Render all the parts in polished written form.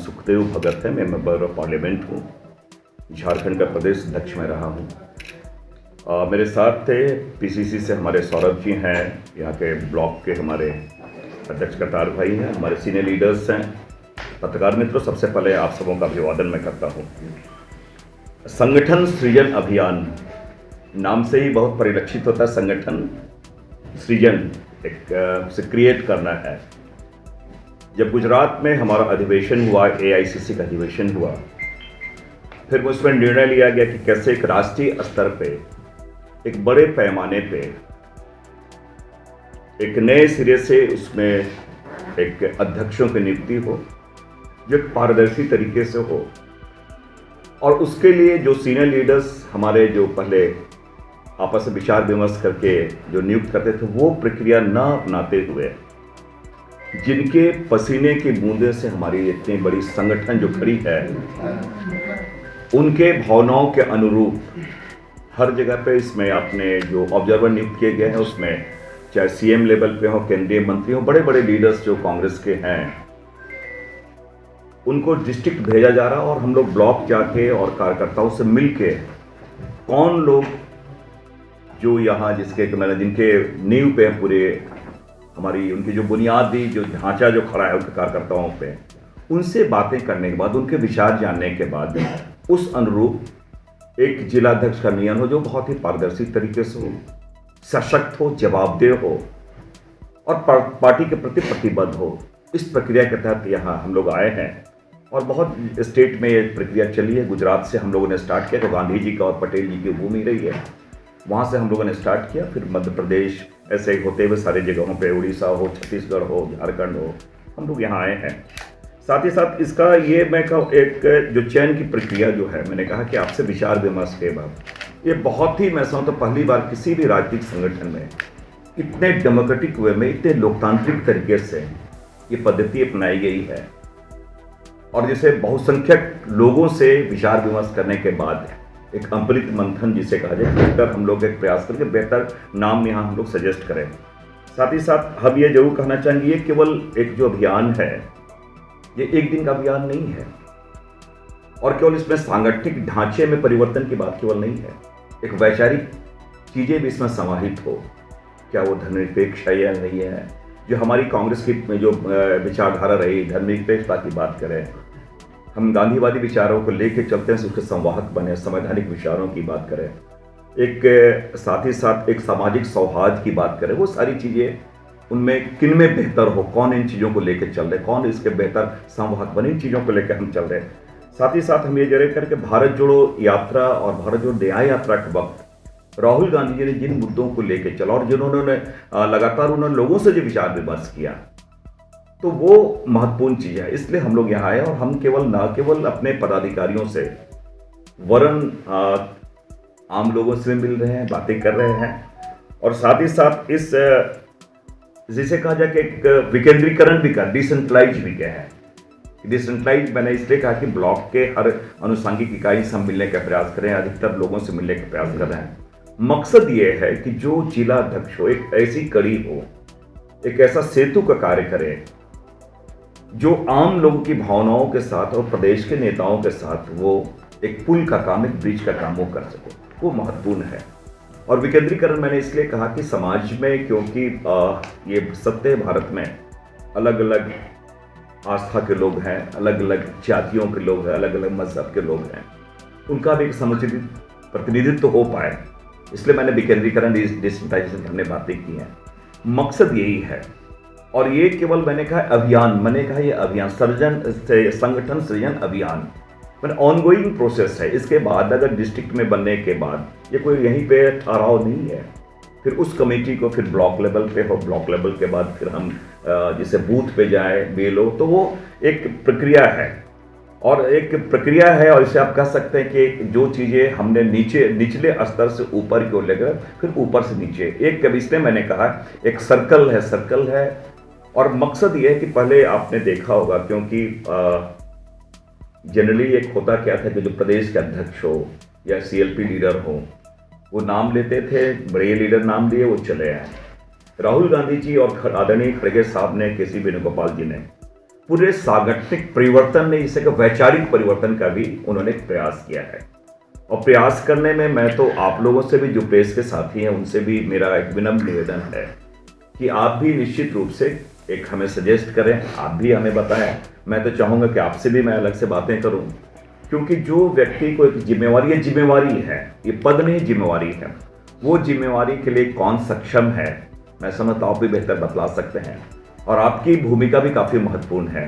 सुखदेव भगत है। मैं member of parliament हूँ, झारखंड का प्रदेश अध्यक्ष में रहा हूँ। मेरे साथ थे पीसीसी से हमारे सौरभ जी हैं, यहाँ के ब्लॉक के हमारे अध्यक्ष करतार भाई हैं, हमारे सीनियर लीडर्स हैं, पत्रकार मित्रों। सबसे पहले आप सबों का अभिवादन मैं करता हूँ। संगठन सृजन अभियान नाम से ही बहुत परिलक्षित होता है। संगठन सृजन एक से क्रिएट करना है। जब गुजरात में हमारा अधिवेशन हुआ, एआईसीसी का अधिवेशन हुआ, फिर उसमें निर्णय लिया गया कि कैसे एक राष्ट्रीय स्तर पे, एक बड़े पैमाने पे, एक नए सिरे से उसमें एक अध्यक्षों की नियुक्ति हो जो एक पारदर्शी तरीके से हो। और उसके लिए जो सीनियर लीडर्स हमारे जो पहले आपस में विचार विमर्श करके जो नियुक्त करते थे, वो प्रक्रिया न अपनाते हुए जिनके पसीने की बूंदे से हमारी इतनी बड़ी संगठन जो खड़ी है, उनके भावनाओं के अनुरूप हर जगह पे इसमें आपने जो ऑब्जर्वर नियुक्त किए गए हैं, उसमें चाहे सीएम लेवल पे हो, केंद्रीय मंत्री हो, बड़े बड़े लीडर्स जो कांग्रेस के हैं, उनको डिस्ट्रिक्ट भेजा जा रहा। और हम लोग ब्लॉक जाके और कार्यकर्ताओं से मिलके कौन लोग जो यहाँ जिनके नींव पे पूरे हमारी उनकी जो बुनियादी जो ढांचा जो खड़ा है उनके कार्यकर्ताओं पे, उनसे बातें करने के बाद, उनके विचार जानने के बाद उस अनुरूप एक जिलाध्यक्ष का नियम हो जो बहुत ही पारदर्शी तरीके से हो, सशक्त हो, जवाबदेह हो और पार्टी के प्रति प्रतिबद्ध हो। इस प्रक्रिया के तहत यहाँ हम लोग आए हैं और बहुत स्टेट में ये प्रक्रिया चली है। गुजरात से हम लोगों ने स्टार्ट किया, तो गांधी जी का और पटेल जी की भूमि रही है, वहाँ से हम लोगों ने स्टार्ट किया। फिर मध्य प्रदेश, ऐसे होते हुए सारी जगहों पे, उड़ीसा हो, छत्तीसगढ़ हो, झारखंड हो, हम लोग यहाँ आए हैं। साथ ही साथ इसका ये मैं कहूँ एक जो चयन की प्रक्रिया जो है, मैंने कहा कि आपसे विचार विमर्श के बाद ये बहुत ही, मैं समझता हूँ पहली बार किसी भी राजनीतिक संगठन में इतने डेमोक्रेटिक वे में, इतने लोकतांत्रिक तरीके से ये पद्धति अपनाई गई है। और जैसे बहुसंख्यक लोगों से विचार विमर्श करने के बाद एक अम्पलित मंथन जिसे कहा जाए, बेहतर हम लोग एक प्रयास करके बेहतर नाम यहाँ हम लोग सजेस्ट करें। साथ ही साथ हम ये जरूर कहना चाहेंगे, केवल एक जो अभियान है, ये एक दिन का अभियान नहीं है और केवल इसमें सांगठनिक ढांचे में परिवर्तन की बात केवल नहीं है, एक वैचारिक चीजें भी इसमें समाहित हो। क्या वो धर्मनिरपेक्ष है या नहीं है? जो हमारी कांग्रेस की जो विचारधारा रही, धर्मनिरपेक्षता की बात करें, हम गांधीवादी विचारों को लेकर चलते हैं, उसके संवाहक बने, संवैधानिक विचारों की बात करें, एक साथ ही साथ एक सामाजिक सौहार्द की बात करें, वो सारी चीजें उनमें किन में बेहतर हो, कौन इन चीज़ों को लेकर चल रहे, कौन इसके बेहतर संवाहक बने, इन चीज़ों को लेकर हम चल रहे हैं। साथ ही साथ हम ये जरूर करके भारत जोड़ो यात्रा और भारत जोड़ो न्याय यात्रा के वक्त राहुल गांधी जी ने जिन मुद्दों को लेकर चला और जिन्होंने लगातार उन्होंने लोगों से जो विचार विमर्श किया, तो वो महत्वपूर्ण चीज़ है। इसलिए हम लोग यहाँ आए और हम केवल अपने पदाधिकारियों से वरन आम लोगों से मिल रहे हैं, बातें कर रहे हैं और साथ ही साथ इस जिसे कहा जाए कि एक विकेंद्रीकरण भी कर, डिसेंट्रलाइज भी क्या है। डिसेंट्रलाइज मैंने इसलिए कहा कि ब्लॉक के हर अनुसांगिक इकाई से हम मिलने का प्रयास करें, अधिकतर लोगों से मिलने का प्रयास कर रहे हैं। मकसद ये है कि जो जिला अध्यक्ष हो, एक ऐसी कड़ी हो, एक ऐसा सेतु का कार्य करे जो आम लोगों की भावनाओं के साथ और प्रदेश के नेताओं के साथ वो एक पुल का काम, एक ब्रिज का काम वो कर सके, वो महत्वपूर्ण है। और विकेंद्रीकरण मैंने इसलिए कहा कि समाज में, क्योंकि ये सत्य भारत में अलग अलग आस्था के लोग हैं, अलग अलग जातियों के लोग हैं, अलग अलग मजहब के लोग हैं, उनका भी एक समुचित प्रतिनिधित्व हो पाए, इसलिए मैंने विकेंद्रीकरण, डिसेंट्रलाइजेशन हमने बातें की हैं। मकसद यही है। और ये केवल मैंने कहा अभियान, मैंने कहा ये अभियान संगठन सृजन अभियान मैंने ऑनगोइंग प्रोसेस है। इसके बाद अगर डिस्ट्रिक्ट में बनने के बाद ये कोई यहीं पे ठहराव नहीं है, फिर उस कमेटी को फिर ब्लॉक लेवल पे हो, ब्लॉक लेवल के बाद फिर हम जिसे बूथ पे जाए मेल हो, तो वो एक प्रक्रिया है और इसे आप कह सकते हैं कि जो चीज़ें हमने निचले स्तर से ऊपर की ओर लेकर फिर ऊपर से नीचे, एक इसलिए मैंने कहा एक सर्कल है। और मकसद ये है कि पहले आपने देखा होगा, क्योंकि जनरली एक होता क्या था कि जो प्रदेश के अध्यक्ष हो या सीएलपी लीडर हो, वो नाम लेते थे, बड़े लीडर नाम लिए, वो चले आए। राहुल गांधी जी और आदरणीय खड़गे साहब ने, केसी वेणुगोपाल जी ने पूरे सांगठनिक परिवर्तन नहीं, इसे वैचारिक परिवर्तन का भी उन्होंने प्रयास किया है। और प्रयास करने में मैं तो आप लोगों से भी, जो प्रेस के साथी हैं, उनसे भी मेरा एक विनम्र निवेदन है कि आप भी निश्चित रूप से एक हमें सजेस्ट करें, आप भी हमें बताएं। मैं तो चाहूँगा कि आपसे भी मैं अलग से बातें करूँ, क्योंकि जो व्यक्ति को एक जिम्मेवारी, ये जिम्मेवारी है, ये पद नहीं जिम्मेवारी है, वो जिम्मेवारी के लिए कौन सक्षम है, मैं समझता हूँ आप भी बेहतर बतला सकते हैं। और आपकी भूमिका भी काफ़ी महत्वपूर्ण है,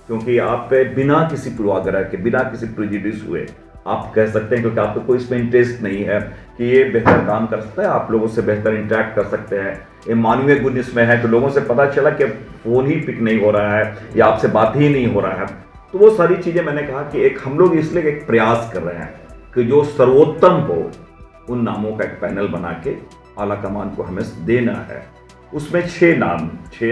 क्योंकि आप बिना किसी पूर्वाग्रह के, बिना किसी प्रेजुडिस हुए आप कह सकते हैं, क्योंकि आपको कोई इसमें इंटरेस्ट नहीं है कि ये बेहतर काम कर सकता है, आप लोगों से बेहतर इंटरेक्ट कर सकते हैं, ये मानवीय गुण इसमें है। तो लोगों से पता चला कि फ़ोन ही पिक नहीं हो रहा है या आपसे बात ही नहीं हो रहा है, तो वो सारी चीज़ें मैंने कहा कि एक हम लोग इसलिए एक प्रयास कर रहे हैं कि जो सर्वोत्तम हो उन नामों का एक पैनल बना के आला कमान को हमें देना है। उसमें 6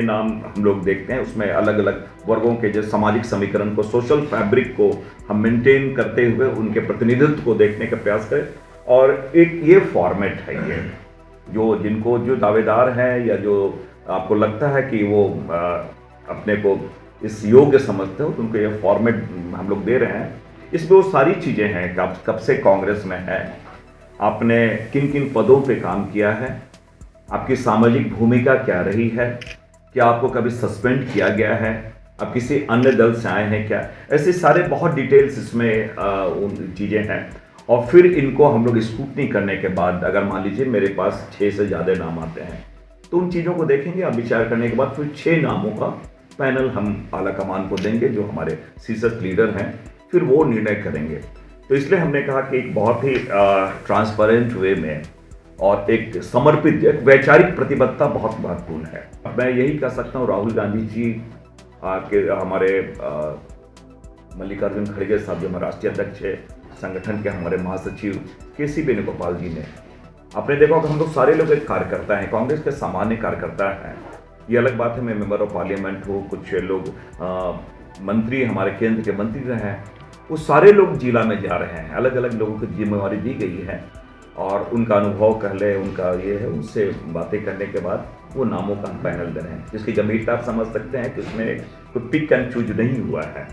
नाम हम लोग देखते हैं, उसमें अलग अलग वर्गों के जो सामाजिक समीकरण को, सोशल फैब्रिक को हम मेंटेन करते हुए उनके प्रतिनिधित्व को देखने का प्रयास करें। और एक ये फॉर्मेट है, ये जो दावेदार हैं या जो आपको लगता है कि वो अपने को इस योग्य समझते हो, तो उनको ये फॉर्मेट हम लोग दे रहे हैं। इसमें वो सारी चीज़ें हैं कि आप कब से कांग्रेस में है, आपने किन किन पदों पे काम किया है, आपकी सामाजिक भूमिका क्या रही है, क्या आपको कभी सस्पेंड किया गया है, आप किसी अन्य दल से आए हैं क्या, ऐसे सारे बहुत डिटेल्स इसमें चीज़ें हैं। और फिर इनको हम लोग स्क्रूटनी करने के बाद, अगर मान लीजिए मेरे पास 6 से ज़्यादा नाम आते हैं, तो उन चीज़ों को देखेंगे, आप विचार करने के बाद फिर 6 नामों का पैनल हम आला कमान को देंगे, जो हमारे शीर्षस्थ लीडर हैं, फिर वो निर्णय करेंगे। तो इसलिए हमने कहा कि एक बहुत ही ट्रांसपेरेंट वे में और एक समर्पित, एक वैचारिक प्रतिबद्धता बहुत महत्वपूर्ण है। मैं यही कह सकता हूँ, राहुल गांधी जी के, हमारे मल्लिकार्जुन खड़गे साहब जो हमारे राष्ट्रीय अध्यक्ष है, संगठन के हमारे महासचिव KC वेणुगोपाल जी ने, आपने देखा कि हम लोग सारे लोग एक कार्यकर्ता हैं, कांग्रेस के सामान्य कार्यकर्ता हैं। ये अलग बात है मैं मेंबर ऑफ पार्लियामेंट हूँ, कुछ लोग मंत्री, हमारे केंद्र के मंत्री रहे हैं, वो सारे लोग जिला में जा रहे हैं, अलग अलग लोगों को जिम्मेवारी दी गई है और उनका अनुभव कह ले, उनका ये है, उनसे बातें करने के बाद वो नामों का हम पैनल दे रहे हैं, जिसकी गंभीरता आप समझ सकते हैं कि उसमें कोई पिक एंड चूज नहीं हुआ है।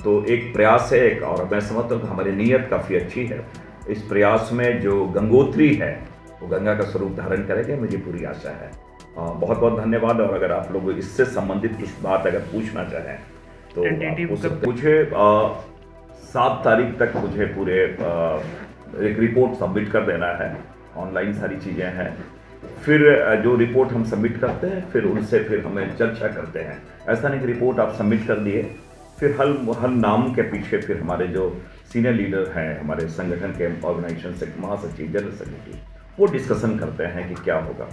तो एक प्रयास है एक, और मैं समझता हूँ कि हमारी नीयत काफ़ी अच्छी है। इस प्रयास में जो गंगोत्री है वो गंगा का स्वरूप धारण करेगा, मुझे पूरी आशा है। बहुत बहुत धन्यवाद। और अगर आप लोग इससे संबंधित कुछ बात अगर पूछना चाहें तो मुझे 7 तारीख तक मुझे पूरे एक रिपोर्ट सबमिट कर देना है, ऑनलाइन सारी चीज़ें हैं। फिर जो रिपोर्ट हम सबमिट करते हैं, फिर उनसे फिर हमें चर्चा करते हैं। ऐसा नहीं कि रिपोर्ट आप सबमिट कर दिए, फिर हर नाम के पीछे फिर हमारे जो सीनियर लीडर हैं, हमारे संगठन के ऑर्गेनाइजेशन से महासचिव, जनरल सेक्रेटरी, वो डिस्कशन करते हैं कि क्या होगा।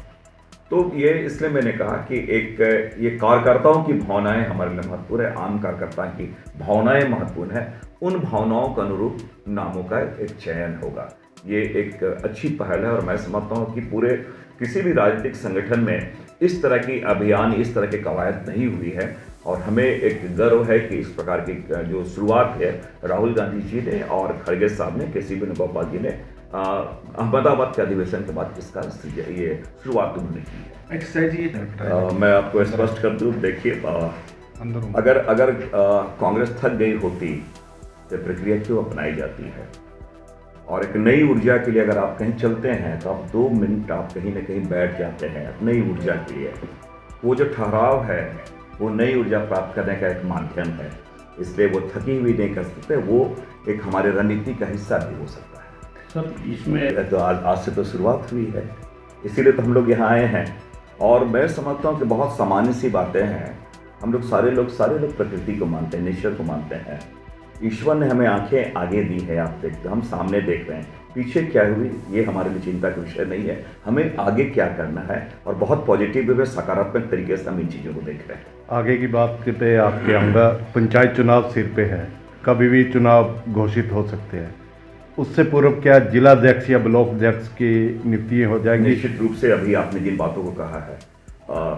तो ये इसलिए मैंने कहा कि एक ये कार्यकर्ताओं की भावनाएं हमारे लिए महत्वपूर्ण है, आम कार्यकर्ता की भावनाएं महत्वपूर्ण है, उन भावनाओं के अनुरूप नामों का एक चयन होगा। ये एक अच्छी पहल है और मैं समझता हूँ कि पूरे किसी भी राजनीतिक संगठन में इस तरह की अभियान, इस तरह की कवायद नहीं हुई है। और हमें एक गर्व है कि इस प्रकार की जो शुरुआत है राहुल गांधी जी ने और खड़गे साहब ने, KC वेणुगोपाल जी ने अहमदाबाद के अधिवेशन के बाद इसका ये शुरुआत उन्होंने की है। मैं आपको स्पष्ट कर दूँ, देखिए अगर कांग्रेस थक गई होती तो प्रक्रिया क्यों अपनाई जाती है। और एक नई ऊर्जा के लिए अगर आप कहीं चलते हैं तो आप 2 मिनट आप कहीं ना कहीं बैठ जाते हैं नई ऊर्जा के लिए। वो जो ठहराव है वो नई ऊर्जा प्राप्त करने का एक माध्यम है, इसलिए वो थकी हुई नहीं कर सकते, वो एक हमारे रणनीति का हिस्सा भी हो सकता है। सर इसमें तो आज से तो शुरुआत हुई है, इसीलिए तो हम लोग यहाँ आए हैं। और मैं समझता हूँ कि बहुत सामान्य सी बातें हैं। हम लोग सारे लोग प्रकृति को मानते हैं, नेचर को मानते हैं। ईश्वर ने हमें आंखें आगे दी है, आप देखते, हम सामने देख रहे हैं, पीछे क्या हुई ये हमारे लिए चिंता का विषय नहीं है, हमें आगे क्या करना है। और बहुत पॉजिटिव वे सकारात्मक तरीके से हम इन चीज़ों को देख रहे हैं। आगे की बात करते हैं, आपके आंगा पंचायत चुनाव सिर पे है, कभी भी चुनाव घोषित हो सकते हैं, उससे पूर्व क्या जिलाध्यक्ष या ब्लॉक अध्यक्ष की नियुक्ति हो जाएगी? निश्चित रूप से अभी आपने जिन बातों को कहा है,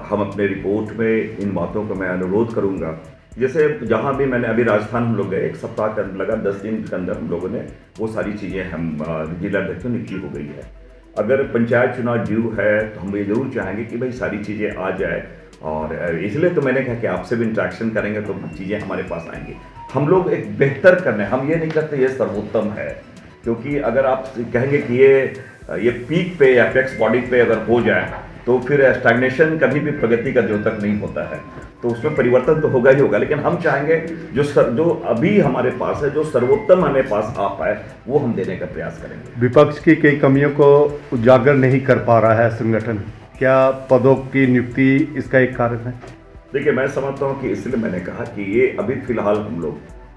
हम अपने रिपोर्ट में इन बातों को मैं अनुरोध करूंगा। जैसे जहां भी मैंने अभी राजस्थान हम लोग गए, 1 सप्ताह का लगा, 10 दिन के अंदर हम लोगों ने वो सारी चीज़ें हम जिलाध्यक्ष नियुक्ति हो गई है। अगर पंचायत चुनाव ड्यू है तो हम ये जरूर चाहेंगे कि भाई सारी चीज़ें आ जाए और इसलिए तो मैंने कहा कि आपसे भी इंटरेक्शन करेंगे तो चीज़ें हमारे पास आएंगी। हम लोग एक बेहतर करने, हम ये नहीं करते ये सर्वोत्तम है, क्योंकि अगर आप कहेंगे कि ये पीक पे या एपेक्स बॉडी पे अगर हो जाए तो फिर स्टैग्नेशन कभी भी प्रगति का द्योतक नहीं होता है, तो उसमें परिवर्तन तो होगा ही होगा। लेकिन हम चाहेंगे जो अभी हमारे पास है, जो सर्वोत्तम हमारे पास आ पाए, वो हम देने का प्रयास करेंगे। विपक्ष की कई कमियों को उजागर नहीं कर पा रहा है संगठन, क्या पदों की नियुक्ति इसका एक कारण है? देखिए, मैं समझता हूँ कि इसलिए मैंने कहा कि ये अभी फिलहाल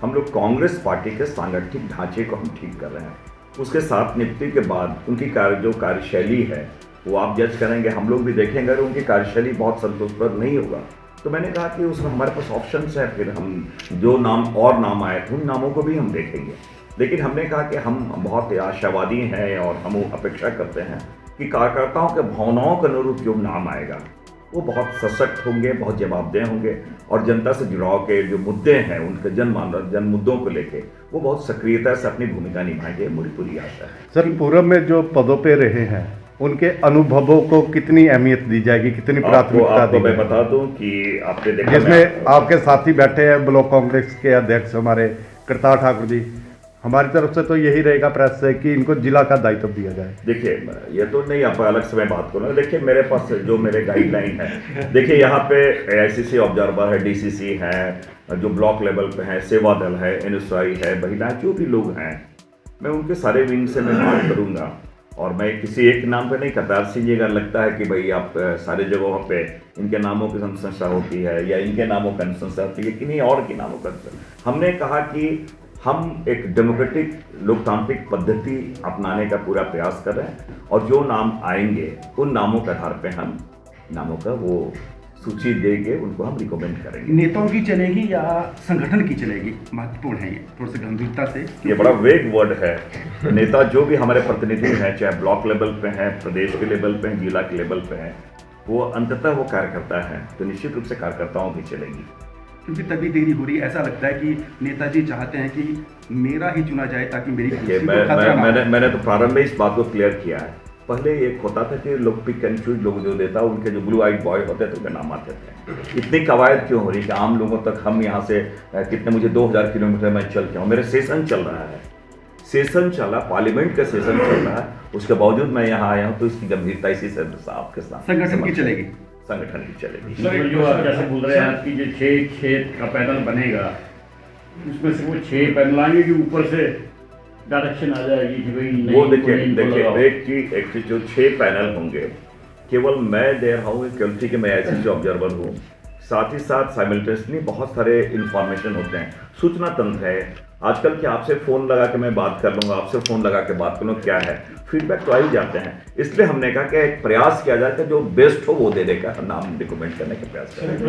हम लोग कांग्रेस पार्टी के सांगठनिक ढांचे को हम ठीक कर रहे हैं। उसके साथ नियुक्ति के बाद उनकी कार्यशैली है वो आप जज करेंगे, हम लोग भी देखेंगे। अगर उनकी कार्यशैली बहुत संतोषप्रद नहीं होगा तो मैंने कहा कि उसमें हमारे पास ऑप्शंस है, फिर हम जो नाम आए उन नामों को भी हम देखेंगे। लेकिन हमने कहा कि हम बहुत आशावादी हैं और हम अपेक्षा करते हैं कि कार्यकर्ताओं के भावनाओं के अनुरूप जो नाम आएगा वो बहुत सशक्त होंगे, बहुत जवाबदेह होंगे और जनता से जुड़ाव के जो मुद्दे हैं उनके जन मुद्दों को लेके वो बहुत सक्रियता से अपनी भूमिका निभाएंगे, मेरी पूरी आशा है। सर, पूर्व में जो पदों पे रहे हैं उनके अनुभवों को कितनी अहमियत दी जाएगी, कितनी प्राथमिकता दी? मैं बता दूं कि आपने देखा, जिसमें आपके साथी बैठे हैं ब्लॉक कांग्रेस के अध्यक्ष हमारे करतार ठाकुर जी, हमारी तरफ से तो यही रहेगा प्रेस से कि इनको जिला का दायित्व दिया जाए। देखिए, ये तो नहीं आप अलग से मैं बात करूँगा। देखिए, मेरे पास जो मेरे गाइडलाइन है, देखिए यहाँ पे AICC ऑब्जर्वर है, DCC है, जो ब्लॉक लेवल पे है, सेवा दल है, NSI है, महिलाएं, जो भी लोग हैं, मैं उनके सारे विंग से मैं बात करूँगा और मैं किसी एक नाम पे नहीं करता। सिंह अगर लगता है कि भाई आप सारे जगहों पे इनके नामों की अनुशंसा होती है या इनके नामों की अनुशंसा होती है, किन्हीं और के नामों का, हमने कहा कि हम एक डेमोक्रेटिक लोकतांत्रिक पद्धति अपनाने का पूरा प्रयास कर रहे हैं और जो नाम आएंगे उन नामों के आधार पे हम नामों का वो सूची देके उनको हम रिकमेंड करेंगे। नेताओं की चलेगी या संगठन की चलेगी, महत्वपूर्ण है ये, थोड़ा सा गंभीरता से। ये बड़ा वेग वर्ड है। नेता जो भी हमारे प्रतिनिधि हैं, चाहे ब्लॉक लेवल पे हैं, प्रदेश के लेवल पे हैं, जिला के लेवल पे हैं, वो अंततः वो कार्यकर्ता है, तो निश्चित रूप से कार्यकर्ताओं की चलेगी। क्योंकि तभी देरी हो रही है, ऐसा लगता है कि नेताजी चाहते हैं कि मेरा ही चुना जाए ताकि मेरी कुर्सी को खतरा ना हो। मैंने तो प्रारंभ में इस बात को क्लियर किया है। पहले एक होता था कि लोग पिक एंड चूज, लोग जो देता उनके जो ब्लू आइड बॉय होते थे उनके नाम आते थे। इतनी कवायद क्यों हो रही कि आम लोगों तक हम यहाँ से कितने, मुझे 2000 किलोमीटर में चल के हूँ, मेरे सेशन चल रहा है, सेशन चला, पार्लियामेंट का सेशन चल रहा है, उसके बावजूद मैं यहाँ आया हूँ, तो इसकी गंभीरता इसी से आपके साथ संगठन की चलेगी, संगठन की चलेगी। सर, जो आप जैसे बोल रहे हैं कि जो 6 का पैनल बनेगा उसमें से वो 6 पैनल आएंगे कि ऊपर से डायरेक्शन आ जाएगी कि भाई वो देखिए एक चीज जो 6 पैनल होंगे, केवल मैं दे रहा हूँ क्योंकि कि मैं AICC ऑब्जर्वर हूँ, साथ ही साथ साइमल्टेनियसली बहुत सारे इंफॉर्मेशन होते हैं, सूचना तंत्र है। आजकल क्या आपसे फ़ोन लगा के मैं बात कर लूँगा, आपसे फ़ोन लगा के बात कर लूँ, क्या है, फीडबैक तो आ ही जाते हैं। इसलिए हमने कहा कि एक प्रयास किया जाए कि जो बेस्ट हो वो देने का नाम रिकमेंड करने का प्रयास करें।